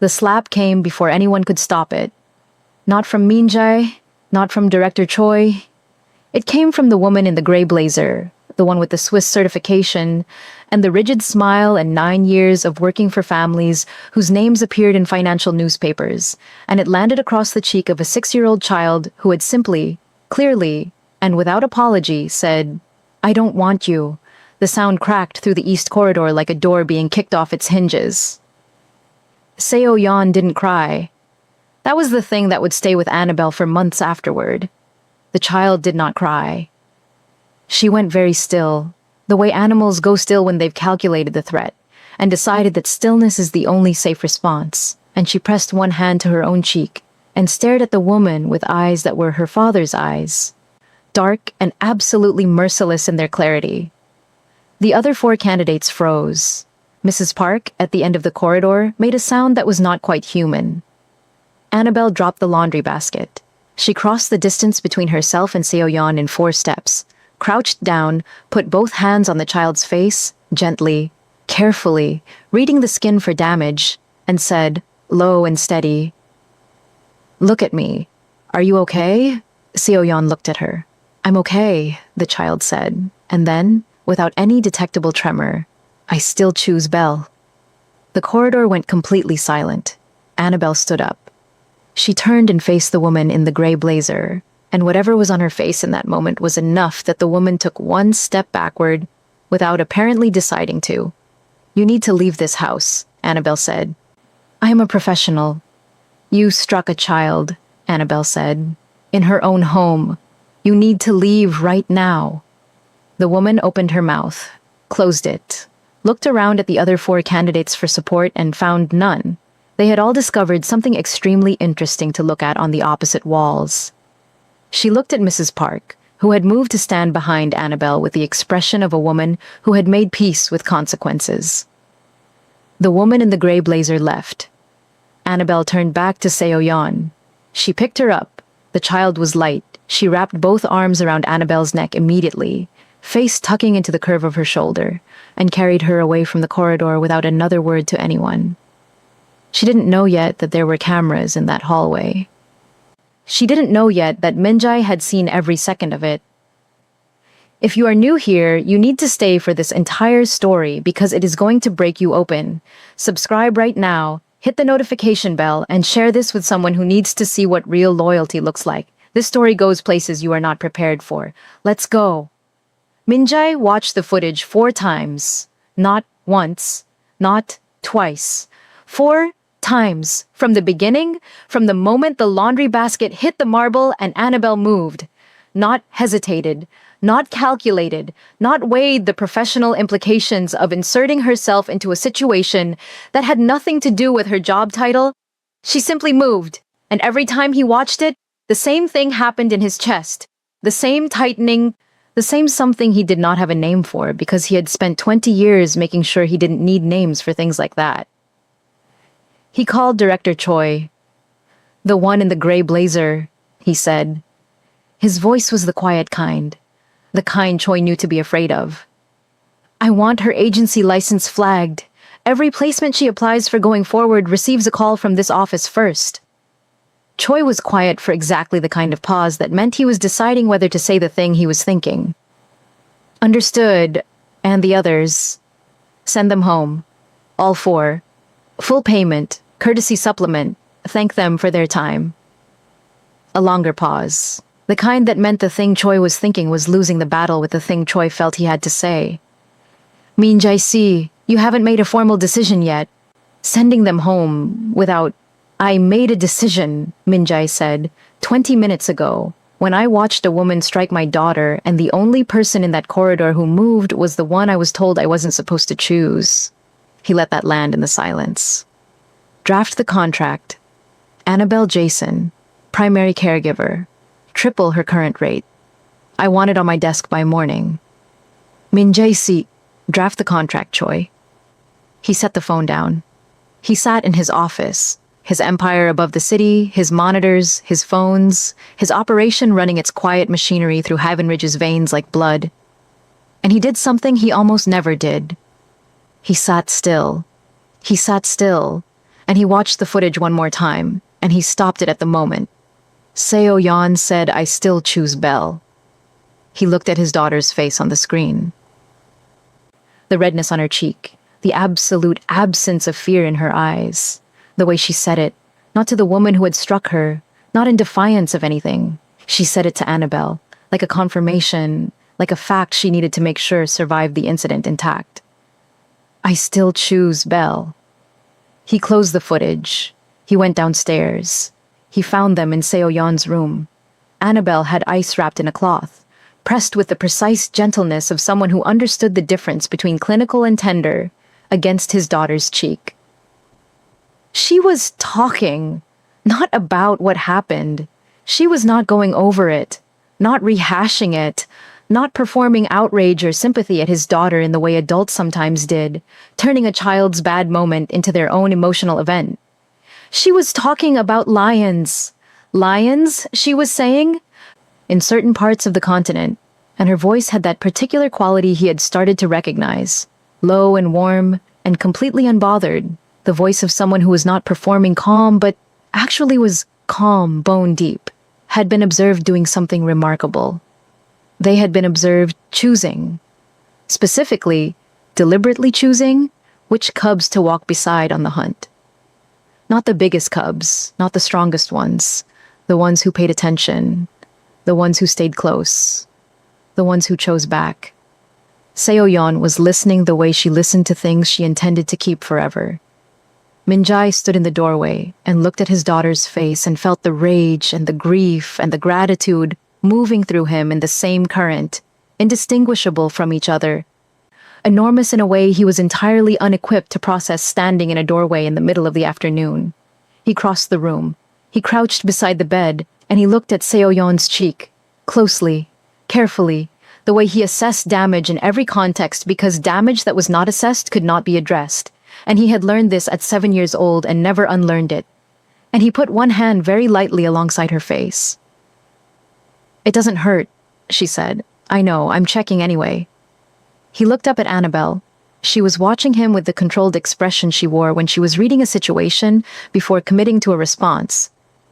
The slap came before anyone could stop it. Not from Minjai, not from Director Choi. It came from the woman in the gray blazer, the one with the Swiss certification, and the rigid smile and 9 years of working for families whose names appeared in financial newspapers, and it landed across the cheek of a 6-year-old child who had simply, clearly, and without apology, said, "I don't want you." The sound cracked through the east corridor like a door being kicked off its hinges. Seo Yeon didn't cry. That was the thing that would stay with Annabelle for months afterward. The child did not cry. She went very still, the way animals go still when they've calculated the threat, and decided that stillness is the only safe response, and she pressed one hand to her own cheek and stared at the woman with eyes that were her father's eyes, dark and absolutely merciless in their clarity. The other 4 candidates froze. Mrs. Park, at the end of the corridor, made a sound that was not quite human. Annabelle dropped the laundry basket. She crossed the distance between herself and Seo Yeon in 4 steps, crouched down, put both hands on the child's face, gently, carefully, reading the skin for damage, and said, low and steady, "Look at me. Are you okay?" Seo Yeon looked at her. "I'm okay," the child said, and then, without any detectable tremor, "I still choose Belle." The corridor went completely silent. Annabelle stood up. She turned and faced the woman in the gray blazer, and whatever was on her face in that moment was enough that the woman took 1 step backward without apparently deciding to. "You need to leave this house," Annabelle said. "I am a professional." "You struck a child," Annabelle said, "in her own home. You need to leave right now." The woman opened her mouth, closed it, looked around at the other 4 candidates for support and found none. They had all discovered something extremely interesting to look at on the opposite walls. She looked at Mrs. Park, who had moved to stand behind Annabelle with the expression of a woman who had made peace with consequences. The woman in the gray blazer left. Annabelle turned back to Seo Yeon. She picked her up. The child was light. She wrapped both arms around Annabelle's neck immediately, face tucking into the curve of her shoulder, and carried her away from the corridor without another word to anyone. She didn't know yet that there were cameras in that hallway. She didn't know yet that Minjai had seen every second of it. If you are new here, you need to stay for this entire story because it is going to break you open. Subscribe right now, hit the notification bell, and share this with someone who needs to see what real loyalty looks like. This story goes places you are not prepared for. Let's go. Minjai watched the footage 4 times. Not once, not twice. 4 times. From the beginning, from the moment the laundry basket hit the marble and Annabelle moved. Not hesitated, not calculated, not weighed the professional implications of inserting herself into a situation that had nothing to do with her job title. She simply moved, and every time he watched it, the same thing happened in his chest. The same tightening, the same something he did not have a name for because he had spent 20 years making sure he didn't need names for things like that. He called Director Choi. "The one in the gray blazer," he said. His voice was the quiet kind, the kind Choi knew to be afraid of. "I want her agency license flagged. Every placement she applies for going forward receives a call from this office first." Choi was quiet for exactly the kind of pause that meant he was deciding whether to say the thing he was thinking. "Understood. And the others? Send them home. All 4. Full payment, courtesy supplement. Thank them for their time." A longer pause. The kind that meant the thing Choi was thinking was losing the battle with the thing Choi felt he had to say. "Minjai-si, you haven't made a formal decision yet. Sending them home without..." "I made a decision," Minjai said, 20 minutes ago, when I watched a woman strike my daughter and the only person in that corridor who moved was the one I was told I wasn't supposed to choose. He let that land in the silence. "Draft the contract. Annabelle Jason, primary caregiver. Triple her current rate. I want it on my desk by morning." "Minjai-si, draft the contract, Choi." He set the phone down. He sat in his office, his empire above the city, his monitors, his phones, his operation running its quiet machinery through Haven Ridge's veins like blood. And he did something he almost never did. He sat still. He sat still, and he watched the footage one more time, and he stopped it at the moment. Seo Yan said, "I still choose Belle." He looked at his daughter's face on the screen. The redness on her cheek, the absolute absence of fear in her eyes, the way she said it, not to the woman who had struck her, not in defiance of anything. She said it to Annabelle, like a confirmation, like a fact she needed to make sure survived the incident intact. "I still choose Belle." He closed the footage. He went downstairs. He found them in Seo Yan's room. Annabelle had ice wrapped in a cloth, pressed with the precise gentleness of someone who understood the difference between clinical and tender, against his daughter's cheek. She was talking, not about what happened. She was not going over it, not rehashing it, not performing outrage or sympathy at his daughter in the way adults sometimes did, turning a child's bad moment into their own emotional event. She was talking about lions. Lions, she was saying, in certain parts of the continent, and her voice had that particular quality he had started to recognize, low and warm and completely unbothered, the voice of someone who was not performing calm but actually was calm, bone deep, had been observed doing something remarkable. They had been observed choosing, specifically, deliberately choosing which cubs to walk beside on the hunt. Not the biggest cubs, not the strongest ones, the ones who paid attention, the ones who stayed close, the ones who chose back. Seo Yan was listening the way she listened to things she intended to keep forever. Minjai stood in the doorway and looked at his daughter's face and felt the rage and the grief and the gratitude moving through him in the same current, indistinguishable from each other. Enormous in a way he was entirely unequipped to process standing in a doorway in the middle of the afternoon. He crossed the room. He crouched beside the bed, and he looked at Seo Yan's cheek, closely, carefully, the way he assessed damage in every context because damage that was not assessed could not be addressed, and he had learned this at 7 years old and never unlearned it. And he put one hand very lightly alongside her face. "It doesn't hurt," she said. "I know, I'm checking anyway." He looked up at Annabelle. She was watching him with the controlled expression she wore when she was reading a situation before committing to a response.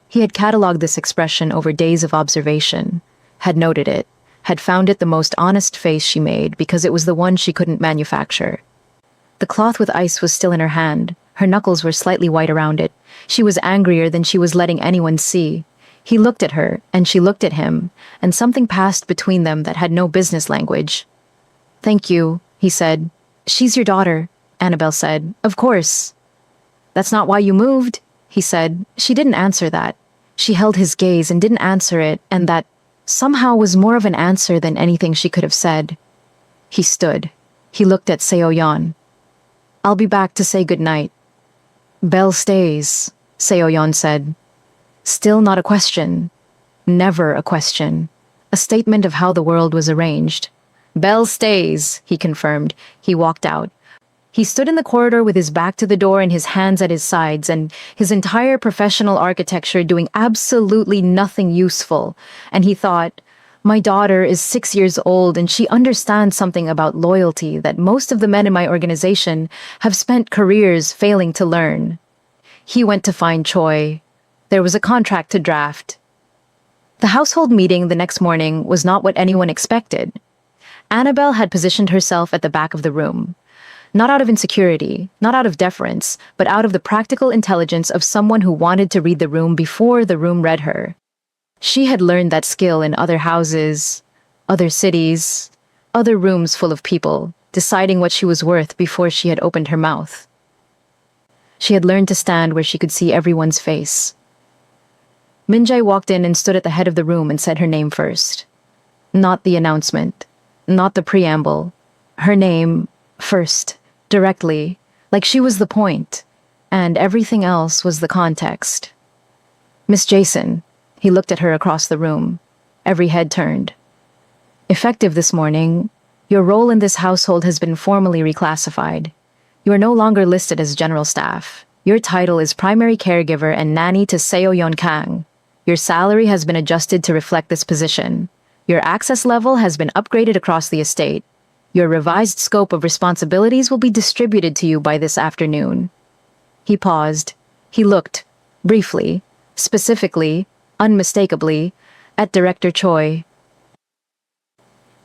He had catalogued this expression over days of observation, had noted it, had found it the most honest face she made because it was the one she couldn't manufacture. The cloth with ice was still in her hand. Her knuckles were slightly white around it. She was angrier than she was letting anyone see. He looked at her, and she looked at him, and something passed between them that had no business language. "Thank you," he said. "She's your daughter," Annabelle said. "Of course." "That's not why you moved," he said. She didn't answer that. She held his gaze and didn't answer it, and that somehow was more of an answer than anything she could have said. He stood. He looked at Seo Yan. "I'll be back to say good night." "Belle stays," Seo Yan said. Still not a question. Never a question. A statement of how the world was arranged. "Belle stays," he confirmed. He walked out. He stood in the corridor with his back to the door and his hands at his sides, and his entire professional architecture doing absolutely nothing useful. And he thought, my daughter is 6 years old and she understands something about loyalty that most of the men in my organization have spent careers failing to learn. He went to find Choi. There was a contract to draft. The household meeting the next morning was not what anyone expected. Annabelle had positioned herself at the back of the room. Not out of insecurity, not out of deference, but out of the practical intelligence of someone who wanted to read the room before the room read her. She had learned that skill in other houses, other cities, other rooms full of people, deciding what she was worth before she had opened her mouth. She had learned to stand where she could see everyone's face. Minjae walked in and stood at the head of the room and said her name first. Not the announcement, not the preamble. Her name first, directly, like she was the point, and everything else was the context. "Miss Jason," he looked at her across the room. Every head turned. "Effective this morning, your role in this household has been formally reclassified. You are no longer listed as general staff. Your title is primary caregiver and nanny to Seo Yeon Kang. Your salary has been adjusted to reflect this position. Your access level has been upgraded across the estate. Your revised scope of responsibilities will be distributed to you by this afternoon." He paused. He looked, briefly, specifically, unmistakably, at Director Choi.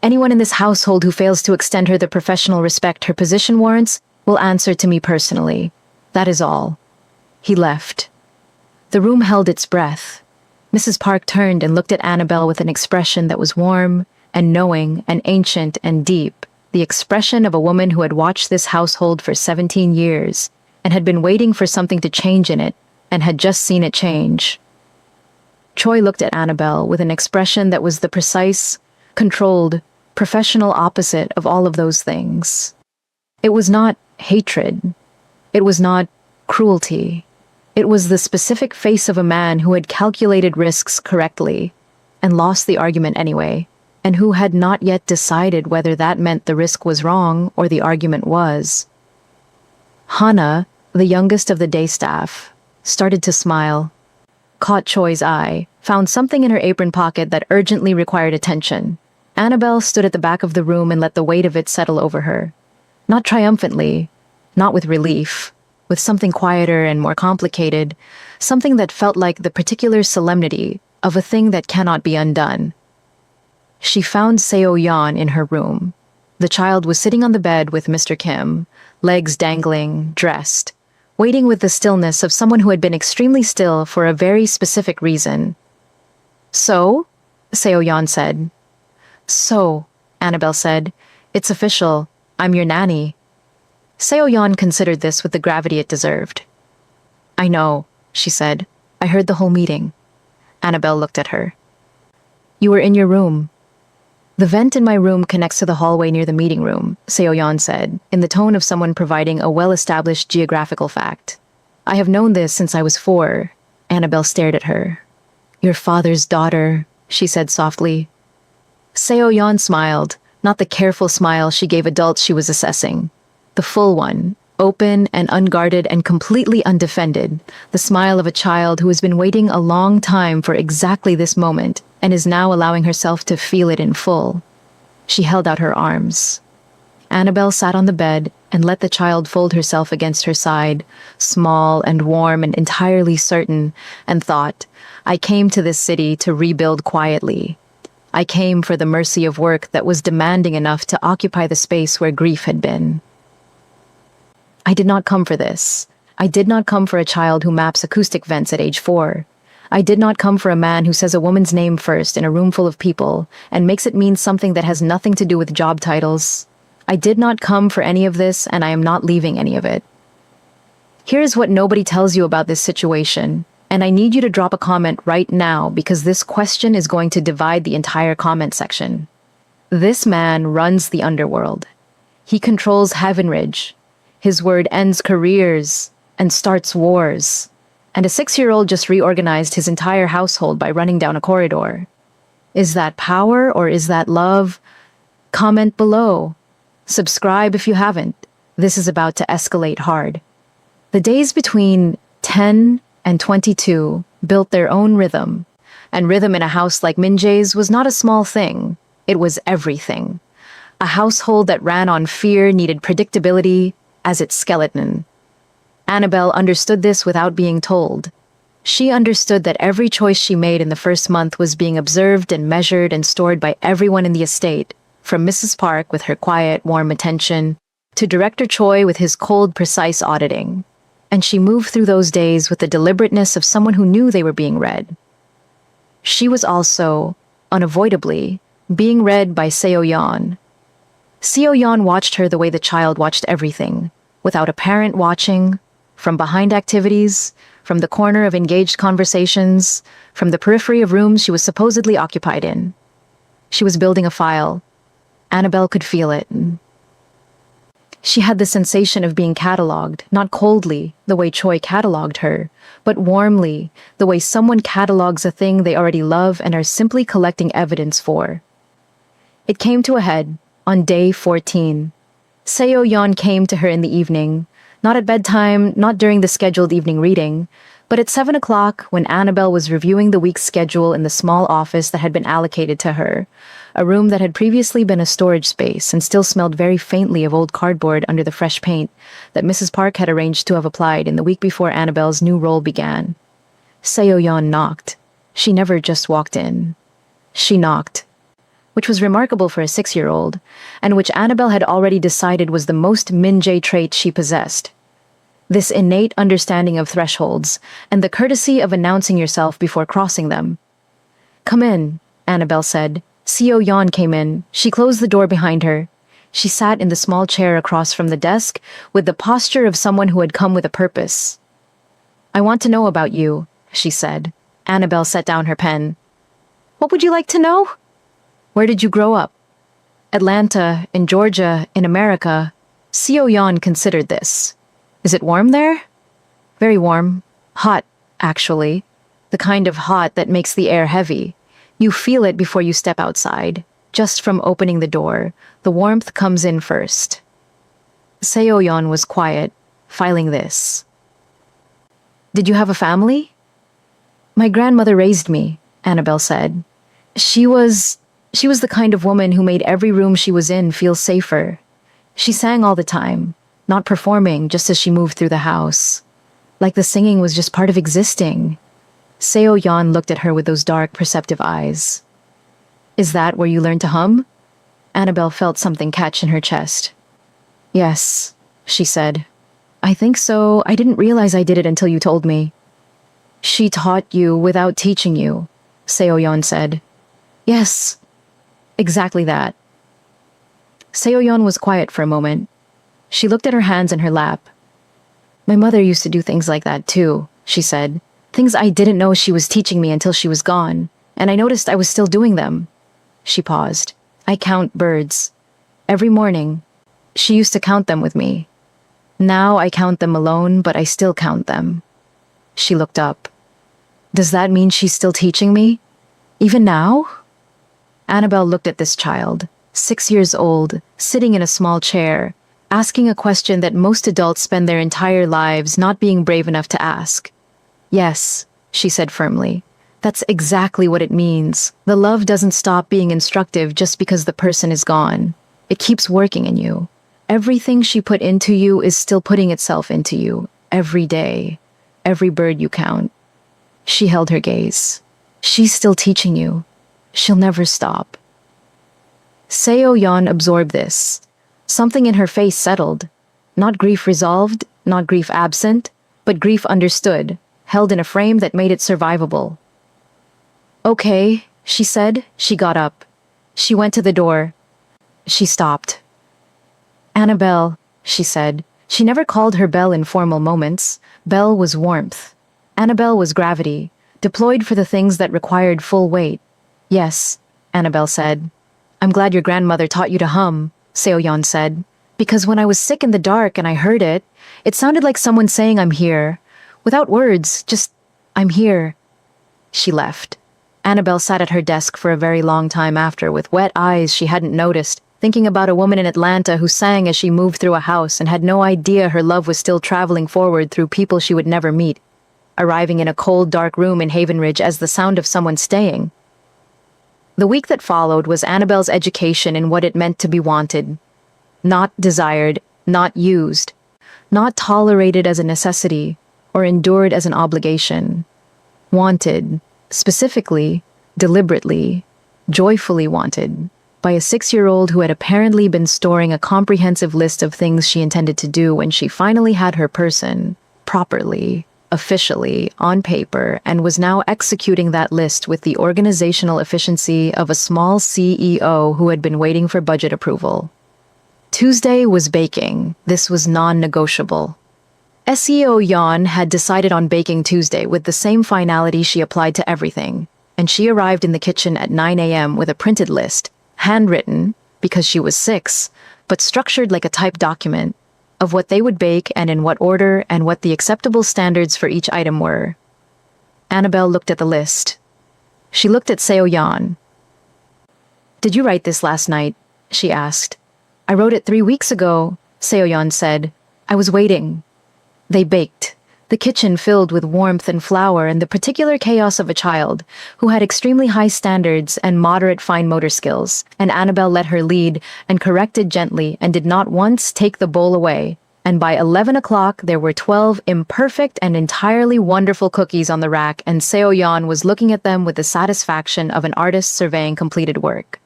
Anyone in this household who fails to extend her the professional respect her position warrants will answer to me personally. That is all. He left. The room held its breath. Mrs. Park turned and looked at Annabelle with an expression that was warm and knowing and ancient and deep, the expression of a woman who had watched this household for 17 years and had been waiting for something to change in it and had just seen it change. Choi looked at Annabelle with an expression that was the precise, controlled, professional opposite of all of those things. It was not hatred. It was not cruelty. It was the specific face of a man who had calculated risks correctly and lost the argument anyway, and who had not yet decided whether that meant the risk was wrong or the argument was. Hana, the youngest of the day staff, started to smile, caught Choi's eye, found something in her apron pocket that urgently required attention. Annabelle stood at the back of the room and let the weight of it settle over her. Not triumphantly, not with relief, with something quieter and more complicated, something that felt like the particular solemnity of a thing that cannot be undone. She found Seo Yeon in her room. The child was sitting on the bed with Mr. Kim, legs dangling, dressed, waiting with the stillness of someone who had been extremely still for a very specific reason. "So?" Seo Yeon said. "So," Annabelle said, "it's official. I'm your nanny." Seo Yeon considered this with the gravity it deserved. "I know," she said. "I heard the whole meeting." Annabelle looked at her. "You were in your room." "The vent in my room connects to the hallway near the meeting room," Seo Yeon said, in the tone of someone providing a well-established geographical fact. "I have known this since I was 4. Annabelle stared at her. "Your father's daughter," she said softly. Seo Yeon smiled, not the careful smile she gave adults she was assessing. The full one, open and unguarded and completely undefended, the smile of a child who has been waiting a long time for exactly this moment and is now allowing herself to feel it in full. She held out her arms. Annabelle sat on the bed and let the child fold herself against her side, small and warm and entirely certain, and thought, "I came to this city to rebuild quietly. I came for the mercy of work that was demanding enough to occupy the space where grief had been. I did not come for this. I did not come for a child who maps acoustic vents at age 4. I did not come for a man who says a woman's name first in a room full of people and makes it mean something that has nothing to do with job titles. I did not come for any of this, and I am not leaving any of it. Here's what nobody tells you about this situation, and I need you to drop a comment right now because this question is going to divide the entire comment section. This man runs the underworld. He controls Havenridge. His word ends careers and starts wars. And a 6-year-old just reorganized his entire household by running down a corridor. Is that power or is that love? Comment below. Subscribe if you haven't. This is about to escalate hard. The days between 10 and 22 built their own rhythm. And rhythm in a house like Minjae's was not a small thing. It was everything. A household that ran on fear needed predictability as its skeleton. Annabelle understood this without being told. She understood that every choice she made in the first month was being observed and measured and stored by everyone in the estate, from Mrs. Park with her quiet, warm attention, to Director Choi with his cold, precise auditing. And she moved through those days with the deliberateness of someone who knew they were being read. She was also, unavoidably, being read by Seo Yeon. Seo Yeon watched her the way the child watched everything, without a parent watching, from behind activities, from the corner of engaged conversations, from the periphery of rooms she was supposedly occupied in. She was building a file. Annabelle could feel it. She had the sensation of being catalogued, not coldly, the way Choi catalogued her, but warmly, the way someone catalogues a thing they already love and are simply collecting evidence for. It came to a head on day 14. Seo Yeon came to her in the evening, not at bedtime, not during the scheduled evening reading, But at 7 o'clock, when Annabelle was reviewing the week's schedule in the small office that had been allocated to her, a room that had previously been a storage space and still smelled very faintly of old cardboard under the fresh paint that Mrs. Park had arranged to have applied in the week before Annabelle's new role began, Seo-yeon knocked. She never just walked in. She knocked, which was remarkable for a 6-year-old, and which Annabelle had already decided was the most Min-jae trait she possessed. This innate understanding of thresholds, and the courtesy of announcing yourself before crossing them. "Come in," Annabelle said. Seo-yeon came in. She closed the door behind her. She sat in the small chair across from the desk, with the posture of someone who had come with a purpose. "I want to know about you," she said. Annabelle set down her pen. "What would you like to know?" "Where did you grow up?" "Atlanta, in Georgia, in America." Seo-yeon considered this. "Is it warm there?" "Very warm. Hot, actually. The kind of hot that makes the air heavy. You feel it before you step outside. Just from opening the door, the warmth comes in first." Seo-yeon was quiet, filing this. "Did you have a family?" "My grandmother raised me," Annabelle said. She was the kind of woman who made every room she was in feel safer. She sang all the time. Not performing just as she moved through the house. Like the singing was just part of existing. Seo-yeon looked at her with those dark, perceptive eyes. "Is that where you learned to hum?" Annabelle felt something catch in her chest. "Yes," she said. "I think so. I didn't realize I did it until you told me." "She taught you without teaching you," Seo-yeon said. "Yes, exactly that." Seo-yeon was quiet for a moment. She looked at her hands in her lap. "My mother used to do things like that too," she said. "Things I didn't know she was teaching me until she was gone, and I noticed I was still doing them." She paused. "I count birds. Every morning. She used to count them with me. Now I count them alone, but I still count them." She looked up. "Does that mean she's still teaching me? Even now?" Annabelle looked at this child, 6 years old, sitting in a small chair, asking a question that most adults spend their entire lives not being brave enough to ask. "Yes," she said firmly. "That's exactly what it means. The love doesn't stop being instructive just because the person is gone. It keeps working in you. Everything she put into you is still putting itself into you, every day, every bird you count." She held her gaze. "She's still teaching you. She'll never stop." Seo-yeon absorbed this. Something in her face settled. Not grief resolved, not grief absent, but grief understood, held in a frame that made it survivable. "Okay," she said. She got up. She went to the door. She stopped. "Annabelle," she said. She never called her Belle in formal moments. Belle was warmth. Annabelle was gravity, deployed for the things that required full weight. "Yes," Annabelle said. "I'm glad your grandmother taught you to hum," Seo-yeon said. "Because when I was sick in the dark and I heard it, it sounded like someone saying I'm here. Without words, just, I'm here." She left. Annabelle sat at her desk for a very long time after, with wet eyes she hadn't noticed, thinking about a woman in Atlanta who sang as she moved through a house and had no idea her love was still traveling forward through people she would never meet, arriving in a cold, dark room in Haven Ridge as the sound of someone staying. The week that followed was Annabelle's education in what it meant to be wanted. Not desired, not used, not tolerated as a necessity, or endured as an obligation. Wanted, specifically, deliberately, joyfully wanted, by a 6-year-old who had apparently been storing a comprehensive list of things she intended to do when she finally had her person, properly, officially, on paper, and was now executing that list with the organizational efficiency of a small CEO who had been waiting for budget approval. Tuesday was baking. This was non-negotiable. Seo-yeon had decided on baking Tuesday with the same finality she applied to everything, and she arrived in the kitchen at 9 a.m. with a printed list, handwritten, because she was 6, but structured like a typed document, of what they would bake and in what order and what the acceptable standards for each item were. Annabelle looked at the list. She looked at Seo-yeon. "Did you write this last night?" she asked. "I wrote it 3 weeks ago," Seo-yeon said. "I was waiting." They baked. The kitchen filled with warmth and flour and the particular chaos of a child who had extremely high standards and moderate fine motor skills, and Annabelle let her lead and corrected gently and did not once take the bowl away. And by 11 o'clock there were 12 imperfect and entirely wonderful cookies on the rack, and Seo Yan was looking at them with the satisfaction of an artist surveying completed work.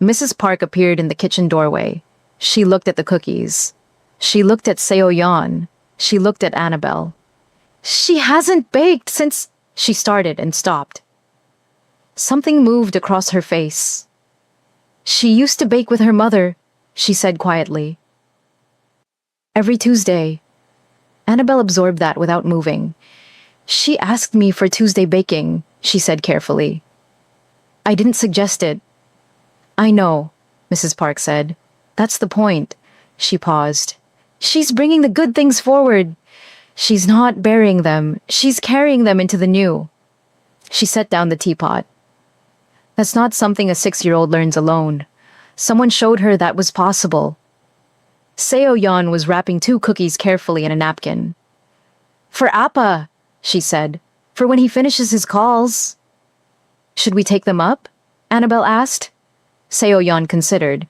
Mrs. Park appeared in the kitchen doorway. She looked at the cookies. She looked at Seo Yan. She looked at Annabelle. "She hasn't baked since—" she started and stopped. Something moved across her face. "She used to bake with her mother," she said quietly. "Every Tuesday." Annabelle absorbed that without moving. "She asked me for Tuesday baking," she said carefully. "I didn't suggest it." "I know," Mrs. Park said. "That's the point." She paused. "She's bringing the good things forward. She's not burying them. She's carrying them into the new." She set down the teapot. "That's not something a 6-year-old learns alone. Someone showed her that was possible." Seo Yan was wrapping 2 cookies carefully in a napkin. "For Appa," she said, "for when he finishes his calls." "Should we take them up?" Annabelle asked. Seo Yan considered.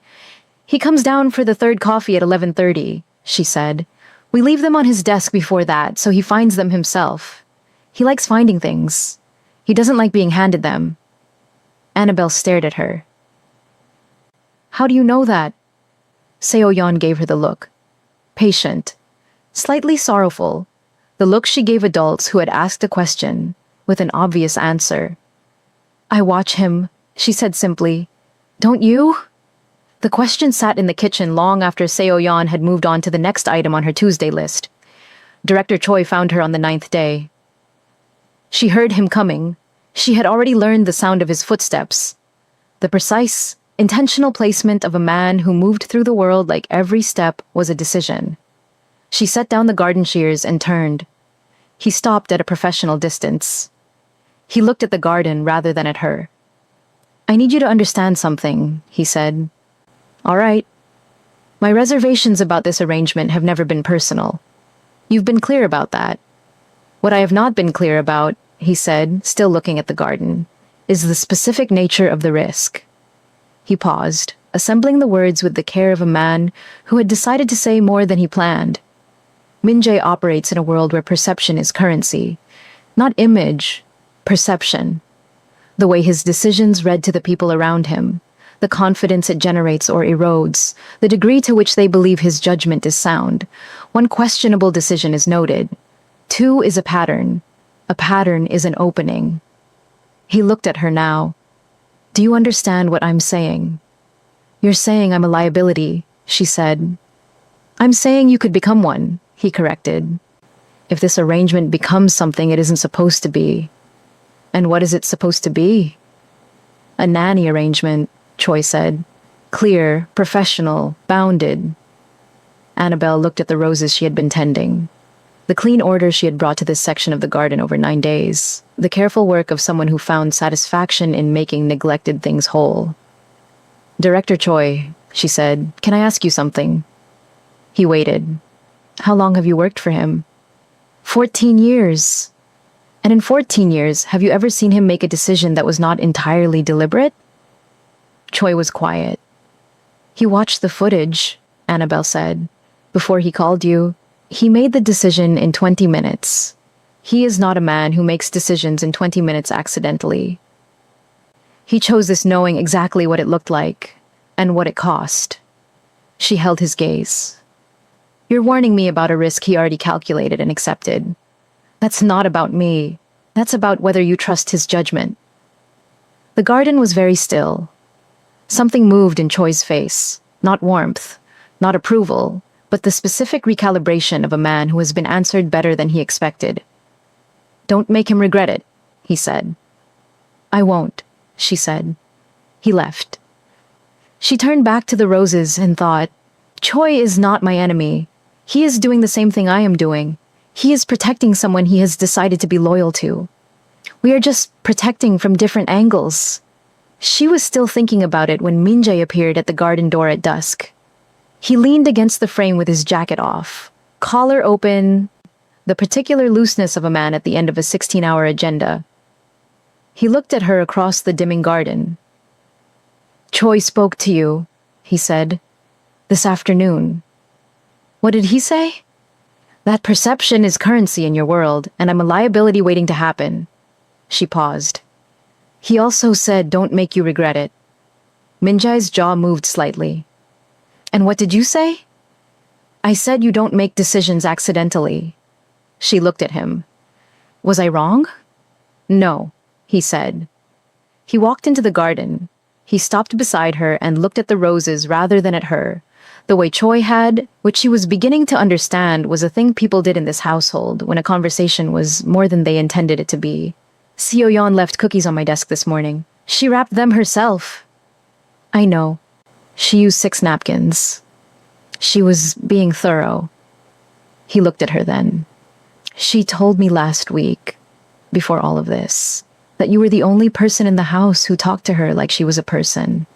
"He comes down for the 3rd coffee at 11:30, she said. "We leave them on his desk before that, so he finds them himself. He likes finding things. He doesn't like being handed them." Annabelle stared at her. "How do you know that?" Seo Yan gave her the look. Patient. Slightly sorrowful. The look she gave adults who had asked a question, with an obvious answer. "I watch him," she said simply. "Don't you?" The question sat in the kitchen long after Seo Yan had moved on to the next item on her Tuesday list. Director Choi found her on the 9th day. She heard him coming. She had already learned the sound of his footsteps. The precise, intentional placement of a man who moved through the world like every step was a decision. She set down the garden shears and turned. He stopped at a professional distance. He looked at the garden rather than at her. "I need you to understand something," he said. "All right. My reservations about this arrangement have never been personal. You've been clear about that. What I have not been clear about," he said, still looking at the garden, "is the specific nature of the risk." He paused, assembling the words with the care of a man who had decided to say more than he planned. Min-jae operates in a world where perception is currency. Not image, perception. The way his decisions read to the people around him, the confidence it generates or erodes, the degree to which they believe his judgment is sound. One questionable decision is noted. 2 is a pattern. A pattern is an opening. He looked at her now. "Do you understand what I'm saying?" "You're saying I'm a liability," she said. "I'm saying you could become one," he corrected. "If this arrangement becomes something it isn't supposed to be." "And what is it supposed to be?" "A nanny arrangement," Choi said. "Clear, professional, bounded." Annabelle looked at the roses she had been tending. The clean order she had brought to this section of the garden over 9 days. The careful work of someone who found satisfaction in making neglected things whole. "Director Choi," she said, "can I ask you something?" He waited. "How long have you worked for him?" 14 years. "And in 14 years, have you ever seen him make a decision that was not entirely deliberate?" Choi was quiet. "He watched the footage," Annabelle said. "Before he called you, he made the decision in 20 minutes. He is not a man who makes decisions in 20 minutes accidentally. He chose this knowing exactly what it looked like, and what it cost." She held his gaze. "You're warning me about a risk he already calculated and accepted. That's not about me. That's about whether you trust his judgment." The garden was very still. Something moved in Choi's face. Not warmth, not approval, but the specific recalibration of a man who has been answered better than he expected. "Don't make him regret it," he said. "I won't," she said. He left. She turned back to the roses and thought, Choi is not my enemy. He is doing the same thing I am doing. He is protecting someone he has decided to be loyal to. We are just protecting from different angles. She was still thinking about it when Min-jae appeared at the garden door at dusk. He leaned against the frame with his jacket off, collar open, the particular looseness of a man at the end of a 16-hour agenda. He looked at her across the dimming garden. "Choi spoke to you," he said, "this afternoon." "What did he say?" "That perception is currency in your world, and I'm a liability waiting to happen." She paused. "He also said don't make you regret it." Minjai's jaw moved slightly. "And what did you say?" "I said you don't make decisions accidentally." She looked at him. "Was I wrong?" "No," he said. He walked into the garden. He stopped beside her and looked at the roses rather than at her. The way Choi had, which she was beginning to understand, was a thing people did in this household when a conversation was more than they intended it to be. Seo-yeon left cookies on my desk this morning. She wrapped them herself. I know. She used 6 napkins. She was being thorough. He looked at her then. She told me last week, before all of this, that you were the only person in the house who talked to her like she was a person.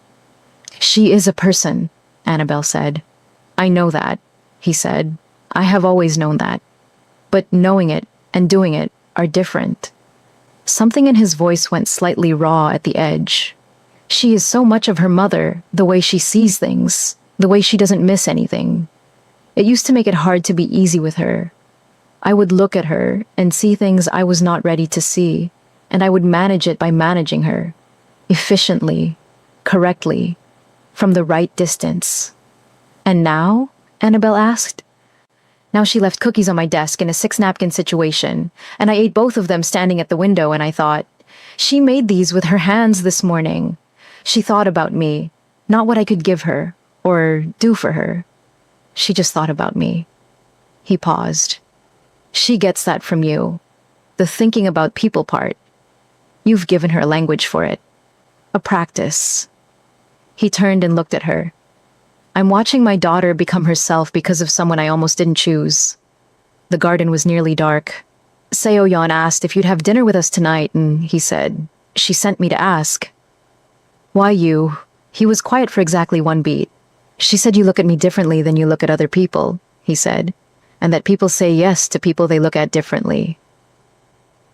She is a person, Annabelle said. I know that, he said. I have always known that. But knowing it and doing it are different. Something in his voice went slightly raw at the edge. She is so much of her mother, the way she sees things, the way she doesn't miss anything. It used to make it hard to be easy with her. I would look at her and see things I was not ready to see, and I would manage it by managing her, efficiently, correctly, from the right distance. And now? Annabelle asked. Now she left cookies on my desk in a 6-napkin situation, and I ate both of them standing at the window, and I thought, she made these with her hands this morning. She thought about me, not what I could give her, or do for her. She just thought about me. He paused. She gets that from you. The thinking about people part. You've given her a language for it. A practice. He turned and looked at her. I'm watching my daughter become herself because of someone I almost didn't choose. The garden was nearly dark. Seo-yeon asked if you'd have dinner with us tonight, and he said, she sent me to ask. Why you? He was quiet for exactly 1 beat. She said you look at me differently than you look at other people, he said, and that people say yes to people they look at differently.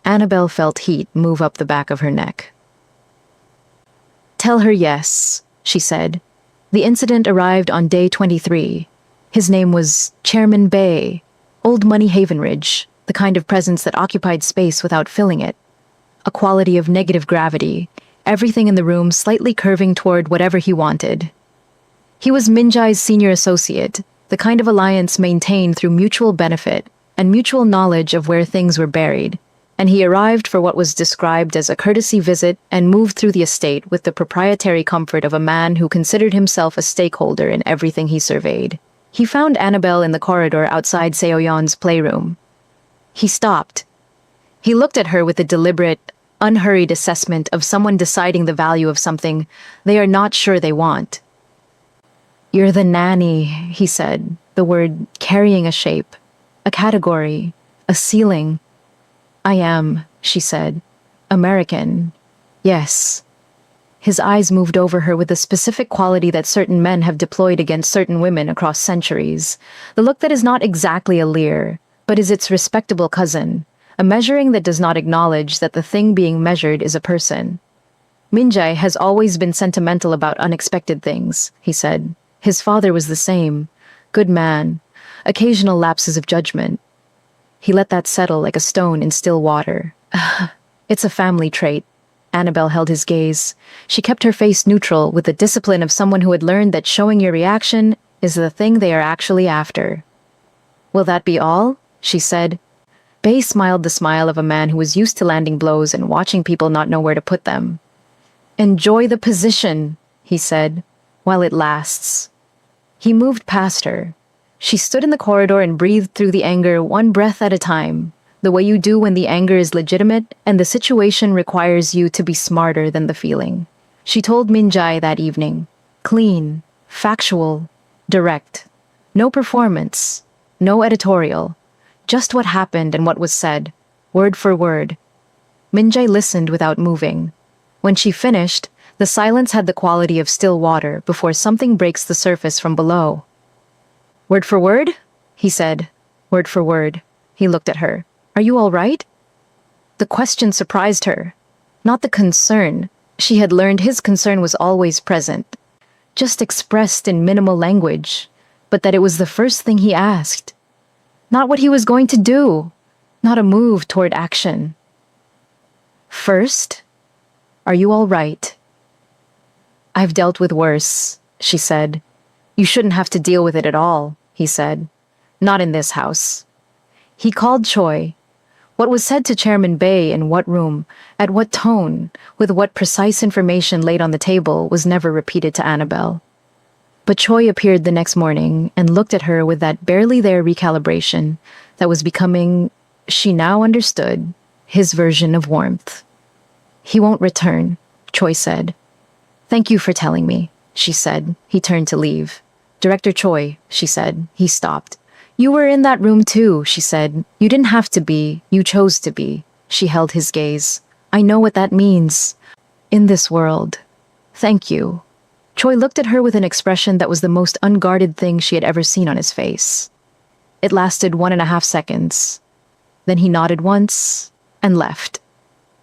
Annabelle felt heat move up the back of her neck. Tell her yes, she said. The incident arrived on day 23. His name was Chairman Bay, Old Money Havenridge, the kind of presence that occupied space without filling it. A quality of negative gravity, everything in the room slightly curving toward whatever he wanted. He was Minjai's senior associate, the kind of alliance maintained through mutual benefit and mutual knowledge of where things were buried, and he arrived for what was described as a courtesy visit and moved through the estate with the proprietary comfort of a man who considered himself a stakeholder in everything he surveyed. He found Annabelle in the corridor outside Seo-yeon's playroom. He stopped. He looked at her with a deliberate, unhurried assessment of someone deciding the value of something they are not sure they want. You're the nanny, he said, the word carrying a shape, a category, a ceiling. I am, she said. American. Yes. His eyes moved over her with a specific quality that certain men have deployed against certain women across centuries. The look that is not exactly a leer, but is its respectable cousin, a measuring that does not acknowledge that the thing being measured is a person. Minjai has always been sentimental about unexpected things, he said. His father was the same. Good man. Occasional lapses of judgment. He let that settle like a stone in still water. It's a family trait. Annabelle held his gaze. She kept her face neutral with the discipline of someone who had learned that showing your reaction is the thing they are actually after. Will that be all? She said. Bay smiled the smile of a man who was used to landing blows and watching people not know where to put them. Enjoy the position, he said, while it lasts. He moved past her. She stood in the corridor and breathed through the anger 1 breath at a time, the way you do when the anger is legitimate and the situation requires you to be smarter than the feeling. She told Minjai that evening. Clean, factual, direct. No performance, no editorial. Just what happened and what was said, word for word. Minjai listened without moving. When she finished, the silence had the quality of still water before something breaks the surface from below. Word for word? He said. Word for word. He looked at her. Are you all right? The question surprised her. Not the concern. She had learned his concern was always present, just expressed in minimal language, but that it was the first thing he asked. Not what he was going to do, not a move toward action. First, are you all right? I've dealt with worse, she said. You shouldn't have to deal with it at all, he said. Not in this house. He called Choi. What was said to Chairman Bay in what room, at what tone, with what precise information laid on the table was never repeated to Annabelle. But Choi appeared the next morning and looked at her with that barely there recalibration that was becoming, she now understood, his version of warmth. He won't return, Choi said. Thank you for telling me, she said. He turned to leave. Director Choi, she said. He stopped. You were in that room too, she said. You didn't have to be. You chose to be. She held his gaze. I know what that means. In this world. Thank you. Choi looked at her with an expression that was the most unguarded thing she had ever seen on his face. It lasted 1.5 seconds. Then he nodded once and left.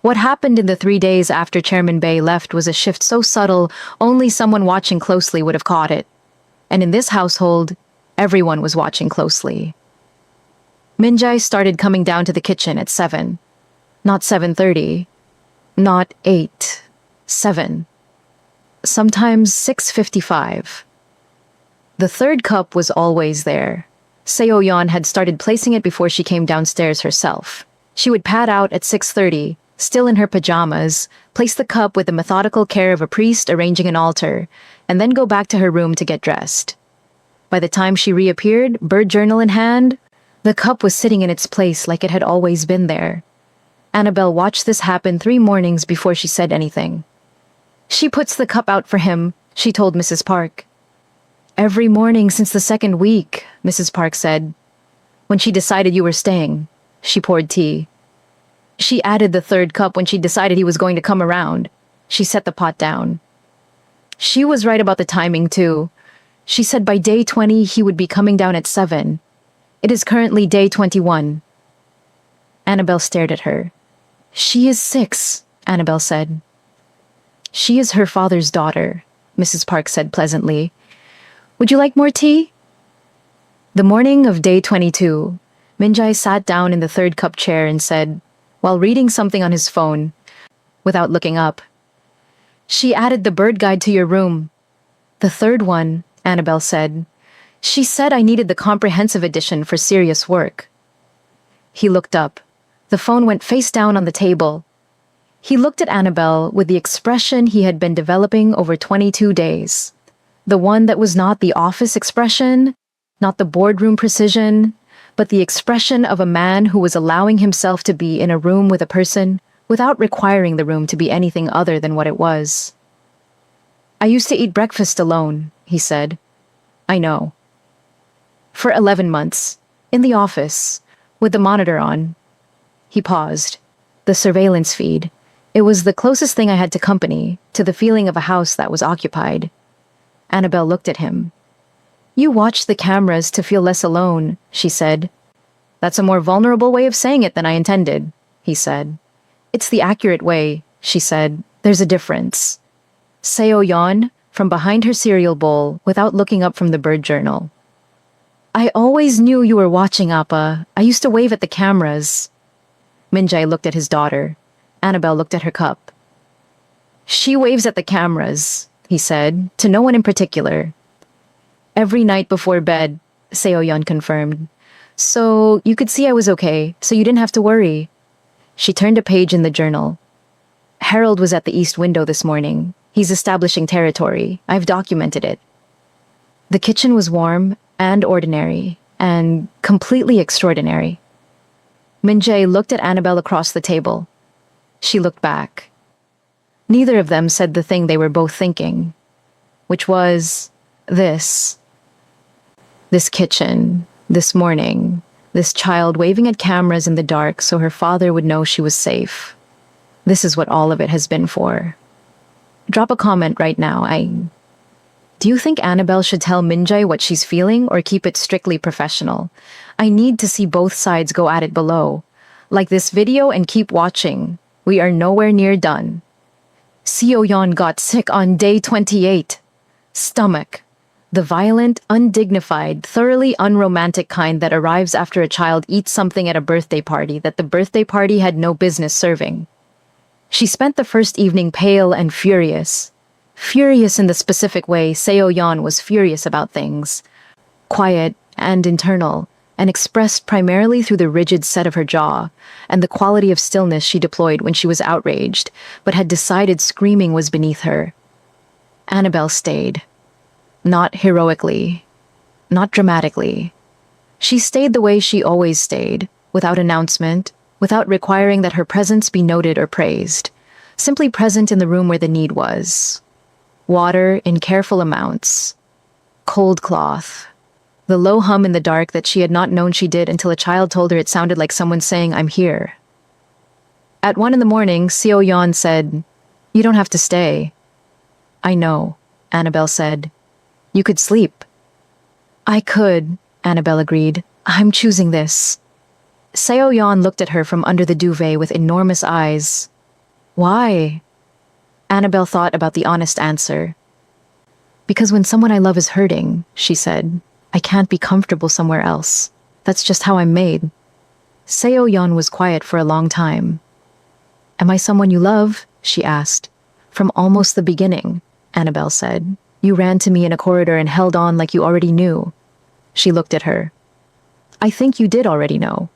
What happened in the 3 days after Chairman Bay left was a shift so subtle only someone watching closely would have caught it. And in this household, everyone was watching closely. Minjae started coming down to the kitchen at 7. Not 7:30. Not 8. 7. Sometimes 6:55. The third cup was always there. Seo-yeon had started placing it before she came downstairs herself. She would pad out at 6:30, still in her pajamas, place the cup with the methodical care of a priest arranging an altar, and then go back to her room to get dressed. By the time she reappeared, bird journal in hand, the cup was sitting in its place like it had always been there. Annabelle watched this happen 3 mornings before she said anything. She puts the cup out for him, she told Mrs. Park. Every morning since the 2nd week, Mrs. Park said. When she decided you were staying, she poured tea. She added the 3rd cup when she decided he was going to come around. She set the pot down. She was right about the timing, too. She said by day 20 he would be coming down at 7. It is currently day 21. Annabelle stared at her. She is 6, Annabelle said. She is her father's daughter, Mrs. Park said pleasantly. Would you like more tea? The morning of day 22, Minjae sat down in the 3rd cup chair and said, while reading something on his phone, without looking up, she added the bird guide to your room. The 3rd one, Annabelle said. She said I needed the comprehensive edition for serious work. He looked up. The phone went face down on the table. He looked at Annabelle with the expression he had been developing over 22 days. The one that was not the office expression, not the boardroom precision, but the expression of a man who was allowing himself to be in a room with a person without requiring the room to be anything other than what it was. I used to eat breakfast alone, he said. I know. For 11 months, in the office, with the monitor on. He paused. The surveillance feed. It was the closest thing I had to company, to the feeling of a house that was occupied. Annabelle looked at him. You watched the cameras to feel less alone, she said. That's a more vulnerable way of saying it than I intended, he said. It's the accurate way, she said. There's a difference. Seo-yeon, from behind her cereal bowl, without looking up from the bird journal. I always knew you were watching, Appa. I used to wave at the cameras. Minjae looked at his daughter. Annabelle looked at her cup. She waves at the cameras, he said, to no one in particular. Every night before bed, Seo-yeon confirmed. So you could see I was okay, so you didn't have to worry. She turned a page in the journal. Harold was at the east window this morning. He's establishing territory. I've documented it. The kitchen was warm and ordinary and completely extraordinary. Minjae looked at Annabelle across the table. She looked back. Neither of them said the thing they were both thinking, which was this. This kitchen, this morning, this child waving at cameras in the dark so her father would know she was safe. This is what all of it has been for. Drop a comment right now. Do you think Annabelle should tell Minjae what she's feeling or keep it strictly professional? I need to see both sides go at it below. Like this video and keep watching. We are nowhere near done. Seo-yeon got sick on day 28. Stomach. The violent, undignified, thoroughly unromantic kind that arrives after a child eats something at a birthday party that the birthday party had no business serving. She spent the first evening pale and furious. Furious in the specific way Seo-yeon was furious about things. Quiet and internal, and expressed primarily through the rigid set of her jaw, and the quality of stillness she deployed when she was outraged, but had decided screaming was beneath her. Annabelle stayed. Not heroically. Not dramatically. She stayed the way she always stayed, without announcement, without requiring that her presence be noted or praised, simply present in the room where the need was. Water in careful amounts. Cold cloth. The low hum in the dark that she had not known she did until a child told her it sounded like someone saying, "I'm here." At 1 a.m, Seo-yeon said, "You don't have to stay." "I know," Annabelle said. "You could sleep." "I could," Annabelle agreed. "I'm choosing this." Seo-yeon looked at her from under the duvet with enormous eyes. "Why?" Annabelle thought about the honest answer. "Because when someone I love is hurting," she said, "I can't be comfortable somewhere else. That's just how I'm made." Seo-yeon was quiet for a long time. "Am I someone you love?" she asked. "From almost the beginning," Annabelle said. "You ran to me in a corridor and held on like you already knew." She looked at her. "I think you did already know."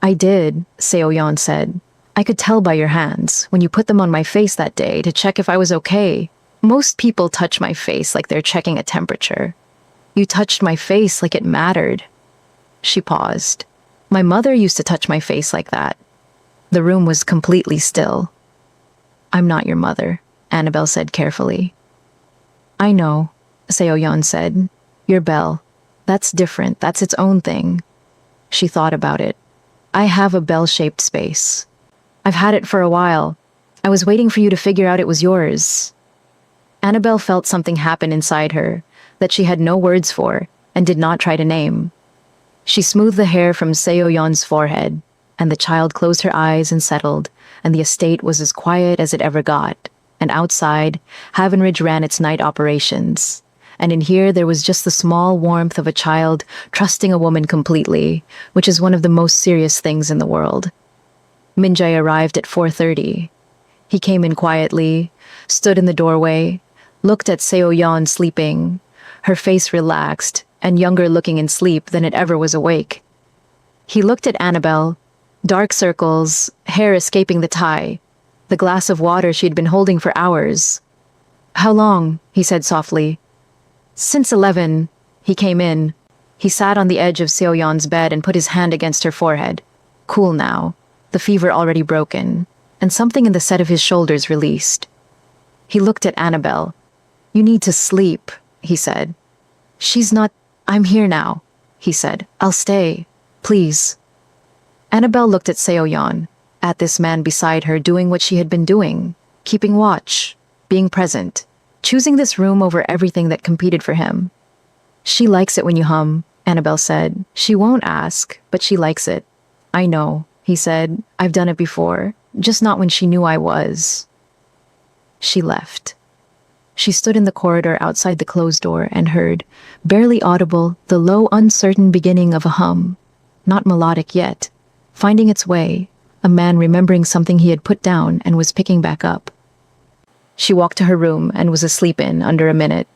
"I did," Seo-yeon said. "I could tell by your hands, when you put them on my face that day to check if I was okay. Most people touch my face like they're checking a temperature. You touched my face like it mattered." She paused. "My mother used to touch my face like that." The room was completely still. "I'm not your mother," Annabelle said carefully. "I know," Seo-yeon said. "You're Belle. That's different. That's its own thing." She thought about it. "I have a bell-shaped space. I've had it for a while. I was waiting for you to figure out it was yours." Annabelle felt something happen inside her that she had no words for and did not try to name. She smoothed the hair from Seo-yeon's forehead, and the child closed her eyes and settled, and the estate was as quiet as it ever got. And outside, Havenridge ran its night operations. And in here there was just the small warmth of a child trusting a woman completely, which is one of the most serious things in the world. Minjae arrived at 4:30. He came in quietly, stood in the doorway, looked at Seo-yeon sleeping, her face relaxed and younger looking in sleep than it ever was awake. He looked at Annabelle, dark circles, hair escaping the tie, the glass of water she'd been holding for hours. "How long?" he said softly. "Since 11. He came in. He sat on the edge of Seo-yeon's bed and put his hand against her forehead. Cool now, the fever already broken, and something in the set of his shoulders released. He looked at Annabelle. "You need to sleep," he said. "She's not—" "I'm here now," he said. "I'll stay. Please." Annabelle looked at Seo-yeon, at this man beside her doing what she had been doing, keeping watch, being present, choosing this room over everything that competed for him. "She likes it when you hum," Annabelle said. "She won't ask, but she likes it." "I know," he said. "I've done it before, just not when she knew I was." She left. She stood in the corridor outside the closed door and heard, barely audible, the low, uncertain beginning of a hum, not melodic yet, finding its way, a man remembering something he had put down and was picking back up. She walked to her room and was asleep in under a minute.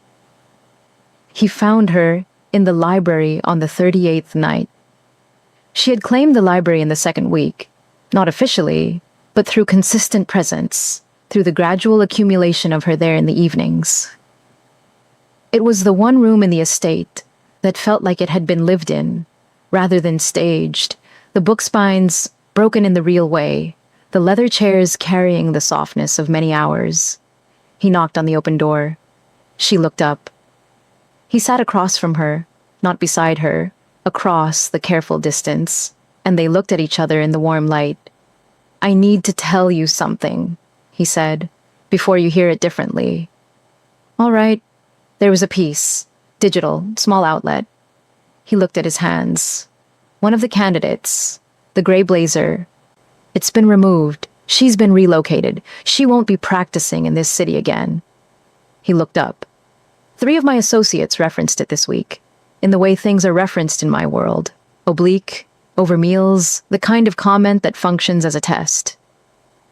He found her in the library on the 38th night. She had claimed the library in the second week, not officially, but through consistent presence, through the gradual accumulation of her there in the evenings. It was the one room in the estate that felt like it had been lived in, rather than staged, the book spines broken in the real way, the leather chairs carrying the softness of many hours. He knocked on the open door. She looked up. He sat across from her, not beside her, across the careful distance, and they looked at each other in the warm light. "I need to tell you something," he said, "before you hear it differently." "All right." There was a piece, digital, small outlet. He looked at his hands. One of the candidates, the gray blazer, it's been removed. She's been relocated. She won't be practicing in this city again. He looked up. 3 of my associates referenced it this week, in the way things are referenced in my world. Oblique, over meals, the kind of comment that functions as a test.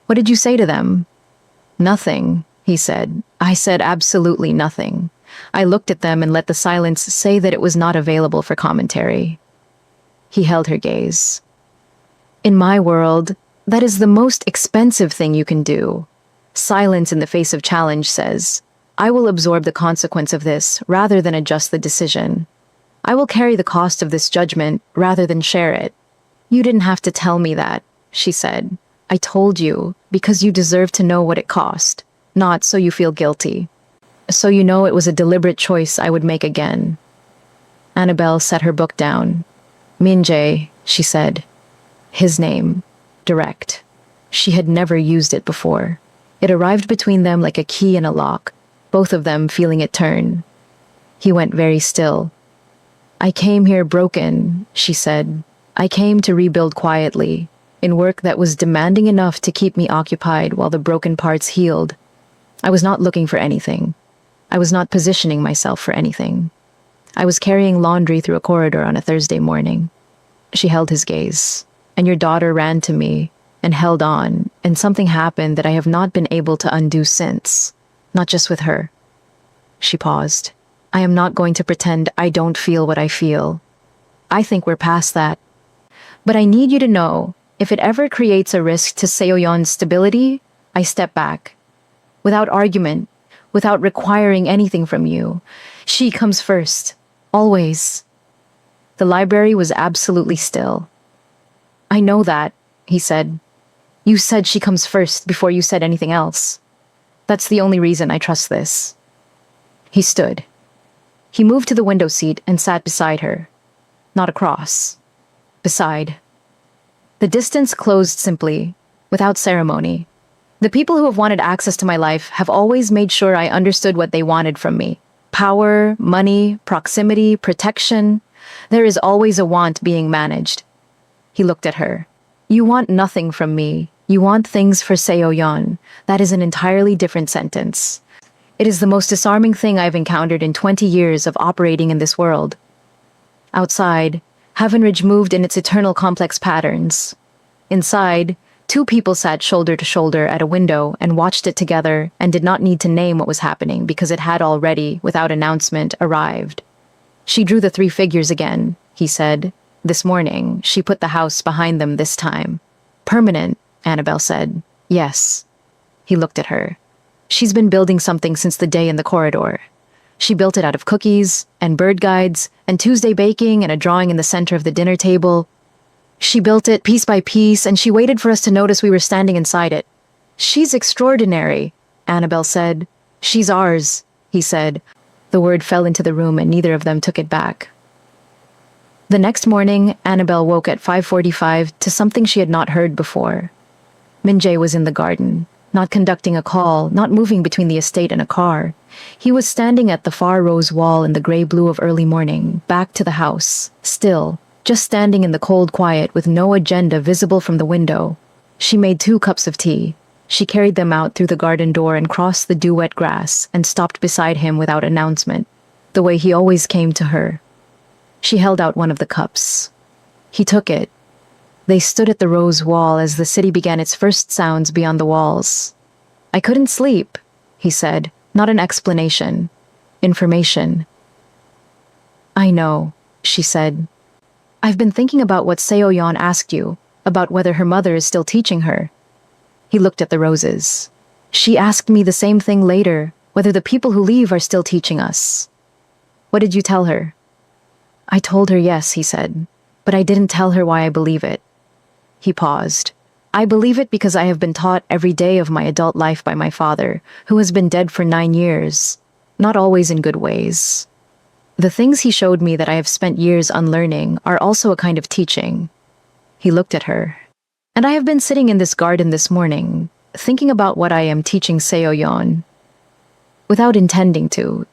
What did you say to them? Nothing, he said. I said absolutely nothing. I looked at them and let the silence say that it was not available for commentary. He held her gaze. In my world, that is the most expensive thing you can do. Silence in the face of challenge says, I will absorb the consequence of this rather than adjust the decision. I will carry the cost of this judgment rather than share it. You didn't have to tell me that, she said. I told you because you deserve to know what it cost, not so you feel guilty. So you know it was a deliberate choice I would make again. Annabelle set her book down. Min-jae, she said. His name. Direct. She had never used it before. It arrived between them like a key in a lock, both of them feeling it turn. He went very still. I came here broken, she said. I came to rebuild quietly, in work that was demanding enough to keep me occupied while the broken parts healed. I was not looking for anything. I was not positioning myself for anything. I was carrying laundry through a corridor on a Thursday morning. She held his gaze, and your daughter ran to me and held on, and something happened that I have not been able to undo since, not just with her. She paused. I am not going to pretend I don't feel what I feel. I think we're past that. But I need you to know, if it ever creates a risk to Seoyeon's stability, I step back. Without argument, without requiring anything from you. She comes first. Always. The library was absolutely still. I know that, he said. You said she comes first before you said anything else. That's the only reason I trust this. He stood. He moved to the window seat and sat beside her. Not across. Beside. The distance closed simply, without ceremony. The people who have wanted access to my life have always made sure I understood what they wanted from me. Power, money, proximity, protection. There is always a want being managed. He looked at her. You want nothing from me. You want things for Seoyeon. That is an entirely different sentence. It is the most disarming thing I've encountered in 20 years of operating in this world. Outside, Havenridge moved in its eternal complex patterns. Inside, 2 people sat shoulder to shoulder at a window and watched it together and did not need to name what was happening because it had already, without announcement, arrived. She drew the 3 figures again, he said. This morning, she put the house behind them this time. Permanent, Annabelle said. Yes. He looked at her. She's been building something since the day in the corridor. She built it out of cookies, and bird guides, and Tuesday baking, and a drawing in the center of the dinner table. She built it piece by piece, and she waited for us to notice we were standing inside it. She's extraordinary, Annabelle said. She's ours, he said. The word fell into the room, and neither of them took it back. The next morning, Annabelle woke at 5:45 to something she had not heard before. Min-jae was in the garden, not conducting a call, not moving between the estate and a car. He was standing at the far rose wall in the gray-blue of early morning, back to the house, still, just standing in the cold quiet with no agenda visible from the window. She made 2 cups of tea. She carried them out through the garden door and crossed the dew-wet grass and stopped beside him without announcement, the way he always came to her. She held out one of the cups. He took it. They stood at the rose wall as the city began its first sounds beyond the walls. I couldn't sleep, he said, not an explanation. Information. I know, she said. I've been thinking about what Seoyeon asked you, about whether her mother is still teaching her. He looked at the roses. She asked me the same thing later, whether the people who leave are still teaching us. What did you tell her? I told her yes, he said, but I didn't tell her why I believe it. He paused. I believe it because I have been taught every day of my adult life by my father, who has been dead for 9 years, not always in good ways. The things he showed me that I have spent years unlearning are also a kind of teaching. He looked at her. And I have been sitting in this garden this morning, thinking about what I am teaching Seoyeon. Without intending to,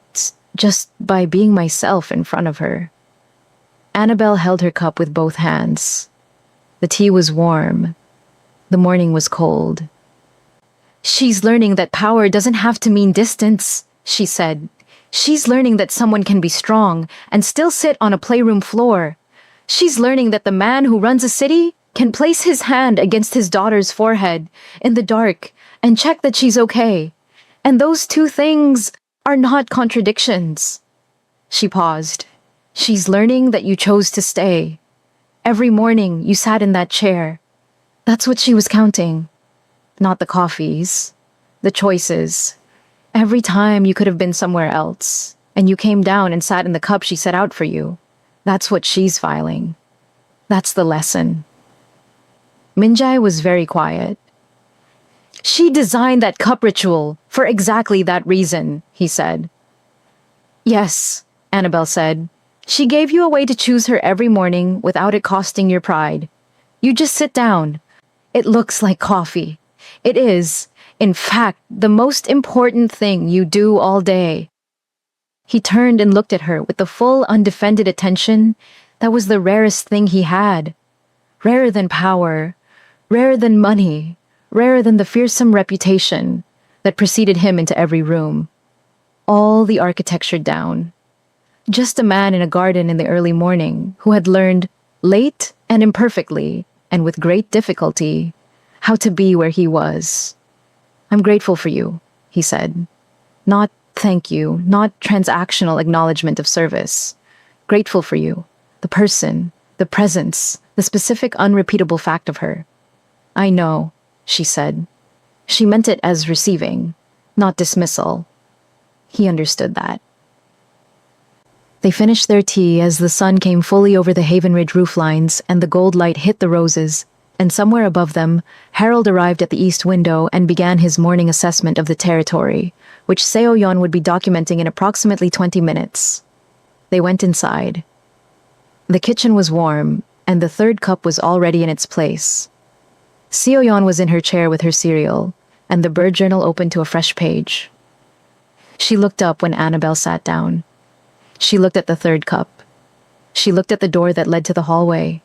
just by being myself in front of her. Annabelle held her cup with both hands. The tea was warm. The morning was cold. "She's learning that power doesn't have to mean distance," she said. "She's learning that someone can be strong and still sit on a playroom floor. She's learning that the man who runs a city can place his hand against his daughter's forehead in the dark and check that she's okay. And those two things are not contradictions." She paused. "She's learning that you chose to stay. Every morning you sat in that chair." That's what she was counting. Not the coffees, the choices. Every time you could have been somewhere else, and you came down and sat in the cup she set out for you. That's what she's filing. That's the lesson. Minjae was very quiet. "She designed that cup ritual for exactly that reason," he said. "Yes," Annabelle said. "She gave you a way to choose her every morning without it costing your pride. You just sit down. It looks like coffee. It is, in fact, the most important thing you do all day." He turned and looked at her with the full, undefended attention that was the rarest thing he had. Rarer than power, rarer than money, rarer than the fearsome reputation that preceded him into every room. All the architecture down. Just a man in a garden in the early morning who had learned, late and imperfectly, and with great difficulty, how to be where he was. "I'm grateful for you," he said. "Not thank you, not transactional acknowledgement of service. Grateful for you, the person, the presence, the specific unrepeatable fact of her." "I know," she said. She meant it as receiving, not dismissal. He understood that. They finished their tea as the sun came fully over the Haven Ridge rooflines and the gold light hit the roses, and somewhere above them, Harold arrived at the east window and began his morning assessment of the territory, which Seo-yeon would be documenting in approximately 20 minutes. They went inside. The kitchen was warm, and the third cup was already in its place. Seo-yeon was in her chair with her cereal, and the bird journal open to a fresh page. She looked up when Annabelle sat down. She looked at the third cup. She looked at the door that led to the hallway.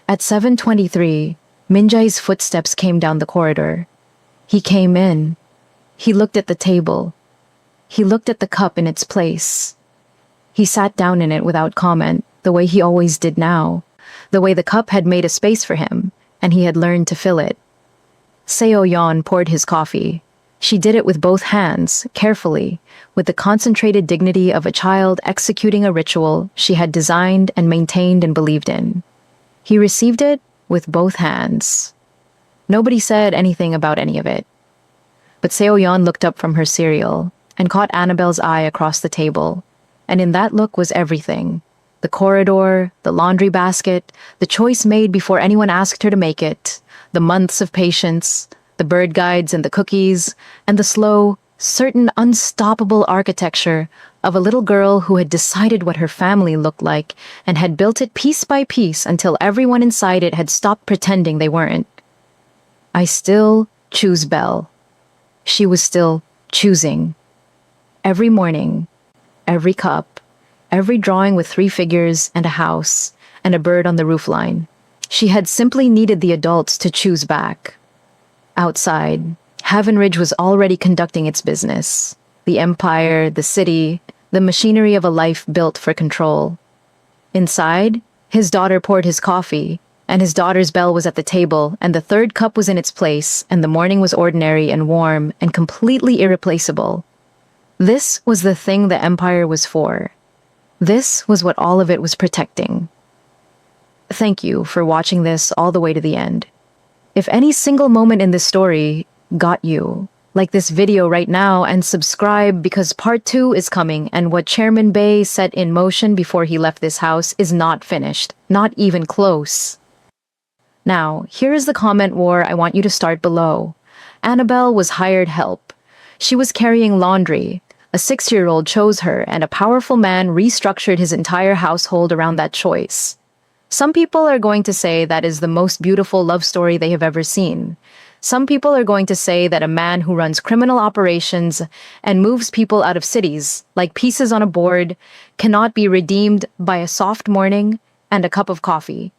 At 7:23, Minjae's footsteps came down the corridor. He came in. He looked at the table. He looked at the cup in its place. He sat down in it without comment, the way he always did now, the way the cup had made a space for him, and he had learned to fill it. Seo-yeon poured his coffee. She did it with both hands, carefully, with the concentrated dignity of a child executing a ritual she had designed and maintained and believed in. He received it with both hands. Nobody said anything about any of it. But Seo-yeon looked up from her cereal and caught Annabelle's eye across the table, and in that look was everything. The corridor, the laundry basket, the choice made before anyone asked her to make it, the months of patience, the bird guides and the cookies, and the slow, certain unstoppable architecture of a little girl who had decided what her family looked like and had built it piece by piece until everyone inside it had stopped pretending they weren't. I still choose Belle. She was still choosing. Every morning, every cup, every drawing with 3 figures and a house and a bird on the roofline. She had simply needed the adults to choose back. Outside, Haven Ridge was already conducting its business. The empire, the city, the machinery of a life built for control. Inside, his daughter poured his coffee, and his daughter's bell was at the table, and the third cup was in its place, and the morning was ordinary and warm and completely irreplaceable. This was the thing the empire was for. This was what all of it was protecting. Thank you for watching this all the way to the end. If any single moment in this story got you, like this video right now and subscribe because part 2 is coming and what Chairman Bay set in motion before he left this house is not finished, not even close. Now, here is the comment war I want you to start below. Annabelle was hired help. She was carrying laundry. A 6-year-old chose her and a powerful man restructured his entire household around that choice. Some people are going to say that is the most beautiful love story they have ever seen. Some people are going to say that a man who runs criminal operations and moves people out of cities, like pieces on a board, cannot be redeemed by a soft morning and a cup of coffee.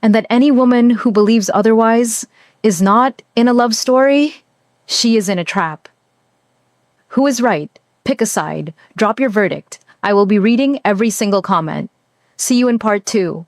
And that any woman who believes otherwise is not in a love story, she is in a trap. Who is right? Pick a side. Drop your verdict. I will be reading every single comment. See you in part 2.